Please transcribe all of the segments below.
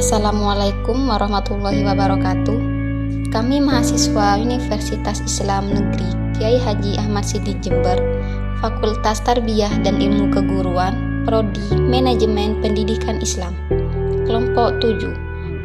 Assalamualaikum warahmatullahi wabarakatuh. Kami mahasiswa Universitas Islam Negeri Kiai Haji Ahmad Siddiq Jember, Fakultas Tarbiyah dan Ilmu Keguruan, Prodi Manajemen Pendidikan Islam, Kelompok 7.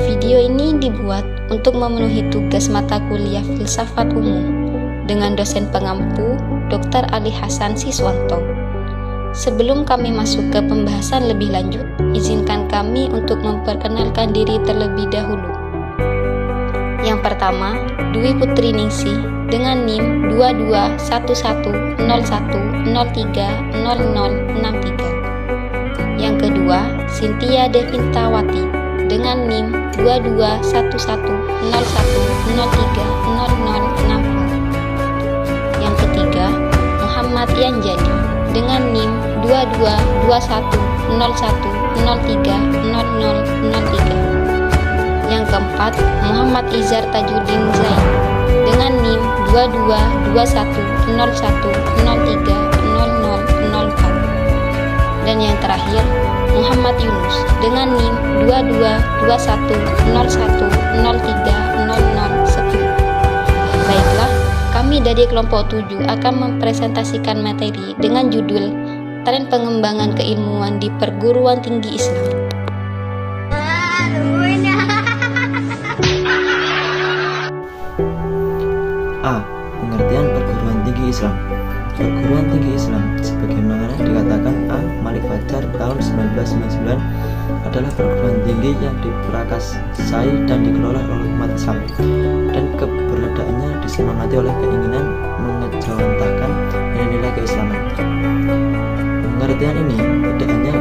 Video ini dibuat untuk memenuhi tugas mata kuliah Filsafat Umum dengan dosen pengampu Dr. Ali Hasan Siswanto. Sebelum kami masuk ke pembahasan lebih lanjut, izinkan kami untuk memperkenalkan diri terlebih dahulu. Yang pertama, Dwi Putri Ningsih dengan NIM 221101030063. Yang kedua, Cynthia Devintawati dengan NIM 221101030064. Yang ketiga, Muhammad Yanjadi dengan NIM 222101030003. Yang keempat, Muhammad Izar Tajuddin Zain dengan NIM 222101030004. Dan yang terakhir, Muhammad Yunus dengan NIM 222101030010. Baiklah, kami dari kelompok 7 akan mempresentasikan materi dengan judul Tren Pengembangan Keilmuan di Perguruan Tinggi Islam. A. Pengertian perguruan tinggi Islam. Perguruan tinggi Islam, sebagaimana dikatakan A. Malik Fajar tahun 1999, adalah perguruan tinggi yang diprakarsai dan dikelola oleh umat Islam, dan keberadaannya disemangati oleh keinginan mengejawantahkan nilai-nilai keislaman. Pengertian ini tidak hanya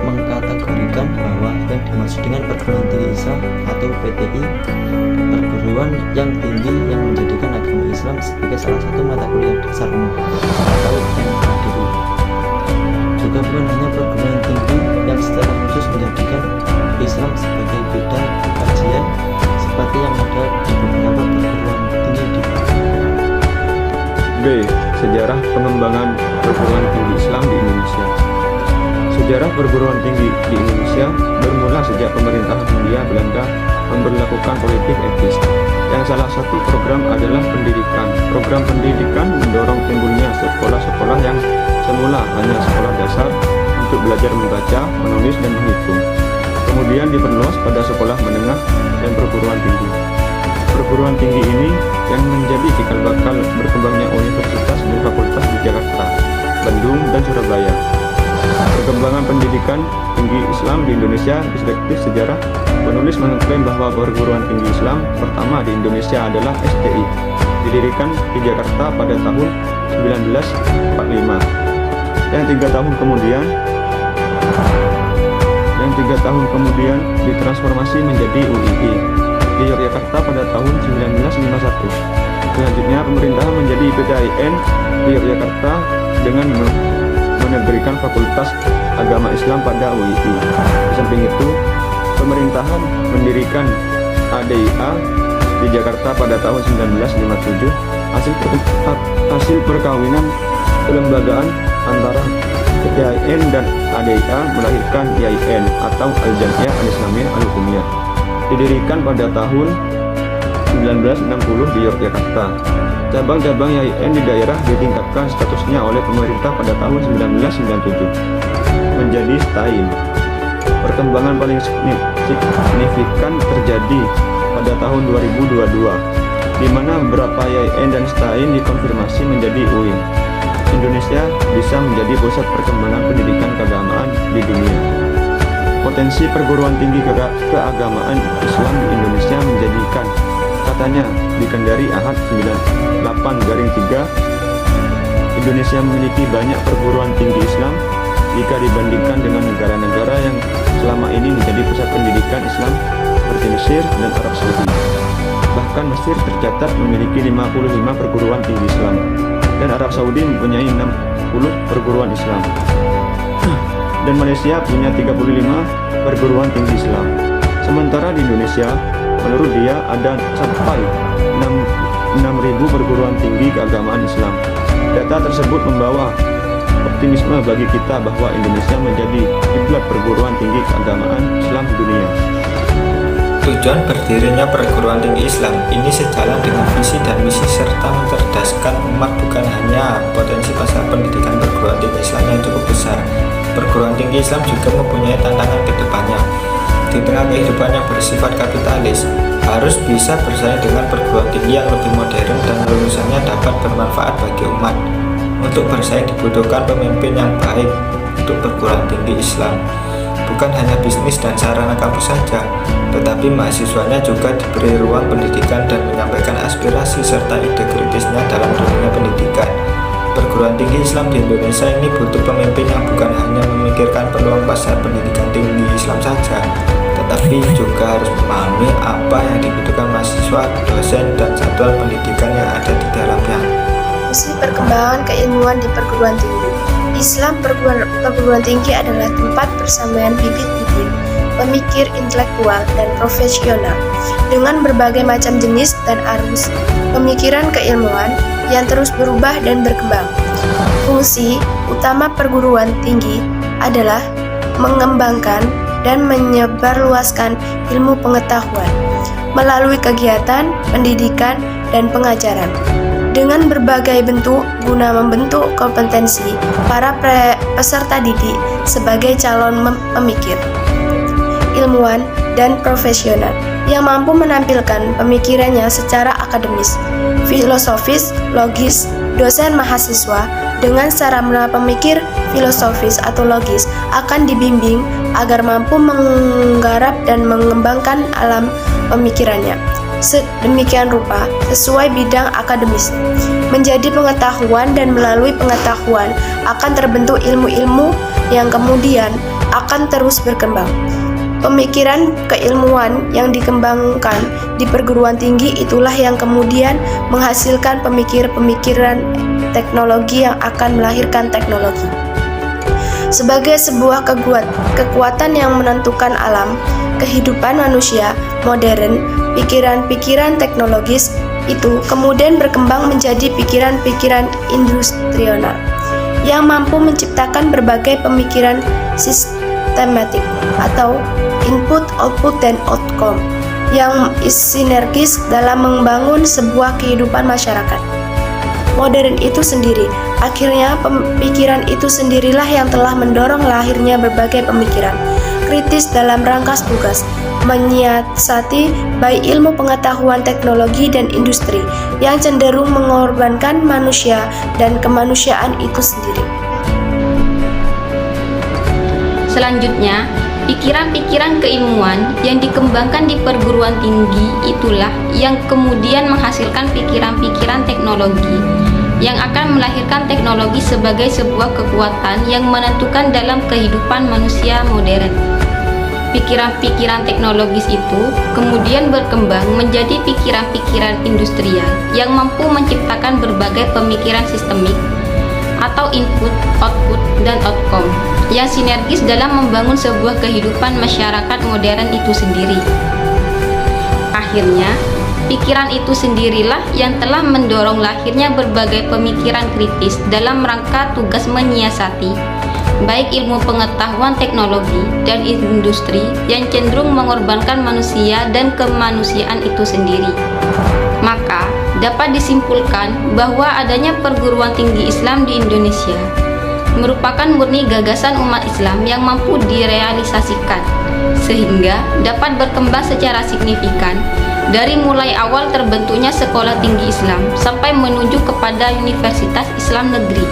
mengkategorikan bahwa yang dimaksud dengan perguruan tinggi Islam atau PTI, perguruan yang tinggi yang menjadikan agama Islam sebagai salah satu mata kuliah dasar umum atau MADU. Juga bukan hanya perguruan tinggi yang secara khusus menjadikan Islam sebagai bidang kajian seperti yang ada di beberapa perguruan tinggi di B. Sejarah pengembangan perguruan tinggi Islam di Indonesia. Sejarah perguruan tinggi di Indonesia bermula sejak pemerintahan Hindia Belanda memberlakukan politik etis, yang salah satu program adalah pendidikan. Program pendidikan mendorong timbulnya sekolah-sekolah yang semula hanya sekolah dasar untuk belajar membaca, menulis, dan menghitung. Kemudian diperluas pada sekolah menengah dan perguruan tinggi. Perguruan tinggi ini yang menjadi cikal bakal berkembangnya universitas dan fakultas di Jakarta, Bandung, dan Surabaya. Perkembangan pendidikan tinggi Islam di Indonesia. Perspektif sejarah, penulis mengklaim bahwa perguruan tinggi Islam pertama di Indonesia adalah STI, didirikan di Jakarta pada tahun 1945. Yang tiga tahun kemudian ditransformasi menjadi UII di Yogyakarta pada tahun 1951. Selanjutnya pemerintahan menjadi PTIN di Yogyakarta dengan menegrikan Fakultas Agama Islam pada UII. Di samping itu, pemerintahan mendirikan ADIA di Jakarta pada tahun 1957. Hasil perkawinan kelembagaan antara PTIN dan ADIA melahirkan IAIN atau Al-Jamiyah Al-Islamiyah Al-Hukumiyah, didirikan pada tahun 1960 di Yogyakarta. Cabang-cabang IAIN di daerah ditingkatkan statusnya oleh pemerintah pada tahun 1997 menjadi STAIN. Perkembangan paling signifikan terjadi pada tahun 2022, di mana beberapa IAIN dan STAIN dikonfirmasi menjadi UIN. Indonesia bisa menjadi pusat perkembangan pendidikan keagamaan di dunia. Potensi perguruan tinggi keagamaan Islam di Indonesia menjadikan, katanya di Kendari Ahad 98/3, Indonesia memiliki banyak perguruan tinggi Islam jika dibandingkan dengan negara-negara yang selama ini menjadi pusat pendidikan Islam seperti Mesir dan Arab Saudi. Bahkan Mesir tercatat memiliki 55 perguruan tinggi Islam dan Arab Saudi mempunyai 60 perguruan Islam. Dan Malaysia punya 35 perguruan tinggi Islam. Sementara di Indonesia, menurut dia ada sampai 6.000 perguruan tinggi keagamaan Islam. Data tersebut membawa optimisme bagi kita bahwa Indonesia menjadi kiblat perguruan tinggi keagamaan Islam dunia. Tujuan berdirinya perguruan tinggi Islam ini sejalan dengan visi dan misi serta mencerdaskan umat. Bukan hanya potensi pasar pendidikan perguruan tinggi Islam yang cukup besar, perguruan tinggi Islam juga mempunyai tantangan ke depannya. Di tengah kehidupan yang bersifat kapitalis, harus bisa bersaing dengan perguruan tinggi yang lebih modern dan lulusannya dapat bermanfaat bagi umat. Untuk bersaing dibutuhkan pemimpin yang baik untuk perguruan tinggi Islam. Bukan hanya bisnis dan sarana kampus saja, tetapi mahasiswanya juga diberi ruang pendidikan dan menyampaikan aspirasi serta ide kritisnya dalam dunia pendidikan. Perguruan tinggi Islam di Indonesia ini butuh pemimpin yang bukan hanya memikirkan peluang pasar pendidikan tinggi Islam saja, tetapi juga harus memahami apa yang dibutuhkan mahasiswa, dosen, dan satuan pendidikan yang ada di dalamnya. Misi perkembangan keilmuan di perguruan tinggi Islam. Perguruan tinggi adalah tempat persamaan bibit-bibit pemikir intelektual dan profesional dengan berbagai macam jenis dan arus pemikiran keilmuan yang terus berubah dan berkembang. Fungsi utama perguruan tinggi adalah mengembangkan dan menyebarluaskan ilmu pengetahuan melalui kegiatan pendidikan dan pengajaran dengan berbagai bentuk guna membentuk kompetensi para peserta didik sebagai calon pemikir, ilmuwan, dan profesional yang mampu menampilkan pemikirannya secara akademis, filosofis, logis. Dosen mahasiswa dengan sarana pemikir filosofis atau logis akan dibimbing agar mampu menggarap dan mengembangkan alam pemikirannya sedemikian rupa sesuai bidang akademis menjadi pengetahuan, dan melalui pengetahuan akan terbentuk ilmu-ilmu yang kemudian akan terus berkembang. Pemikiran keilmuan yang dikembangkan di perguruan tinggi itulah yang kemudian menghasilkan pemikiran teknologi yang akan melahirkan teknologi. Sebagai sebuah kekuatan yang menentukan alam kehidupan manusia modern, pikiran-pikiran teknologis itu kemudian berkembang menjadi pikiran-pikiran industrial yang mampu menciptakan berbagai pemikiran sistematik atau input, output, dan outcome yang sinergis dalam membangun sebuah kehidupan masyarakat modern itu sendiri. Akhirnya pemikiran itu sendirilah yang telah mendorong lahirnya berbagai pemikiran kritis dalam rangka tugas menyiasati baik ilmu pengetahuan, teknologi, dan industri yang cenderung mengorbankan manusia dan kemanusiaan itu sendiri. Selanjutnya, pikiran-pikiran keilmuan yang dikembangkan di perguruan tinggi itulah yang kemudian menghasilkan pikiran-pikiran teknologi yang akan melahirkan teknologi sebagai sebuah kekuatan yang menentukan dalam kehidupan manusia modern. Pikiran-pikiran teknologis itu kemudian berkembang menjadi pikiran-pikiran industrial yang mampu menciptakan berbagai pemikiran sistemik atau input, output, dan outcome yang sinergis dalam membangun sebuah kehidupan masyarakat modern itu sendiri. Akhirnya, pikiran itu sendirilah yang telah mendorong lahirnya berbagai pemikiran kritis dalam rangka tugas menyiasati baik ilmu pengetahuan, teknologi, dan industri yang cenderung mengorbankan manusia dan kemanusiaan itu sendiri. Maka, dapat disimpulkan bahwa adanya perguruan tinggi Islam di Indonesia merupakan murni gagasan umat Islam yang mampu direalisasikan, sehingga dapat berkembang secara signifikan dari mulai awal terbentuknya sekolah tinggi Islam sampai menuju kepada Universitas Islam Negeri.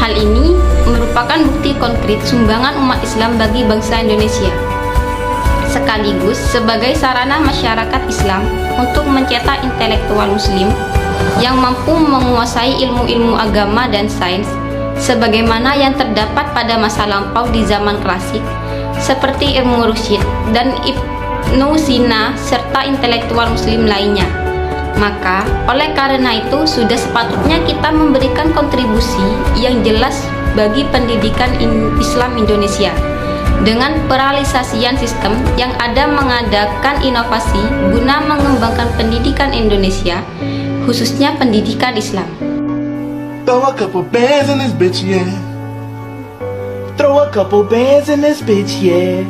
Hal ini merupakan bukti konkret sumbangan umat Islam bagi bangsa Indonesia, sekaligus sebagai sarana masyarakat Islam untuk mencetak intelektual Muslim yang mampu menguasai ilmu-ilmu agama dan sains, sebagaimana yang terdapat pada masa lampau di zaman klasik, seperti ilmu Rusyid dan Ibnu Sina serta intelektual Muslim lainnya. Maka, oleh karena itu, sudah sepatutnya kita memberikan kontribusi yang jelas bagi pendidikan Islam Indonesia dengan perealisasian sistem yang ada mengadakan inovasi guna mengembangkan pendidikan Indonesia, khususnya pendidikan Islam. Throw a couple bands in this bitch, yeah. Throw a couple bands in this bitch, yeah.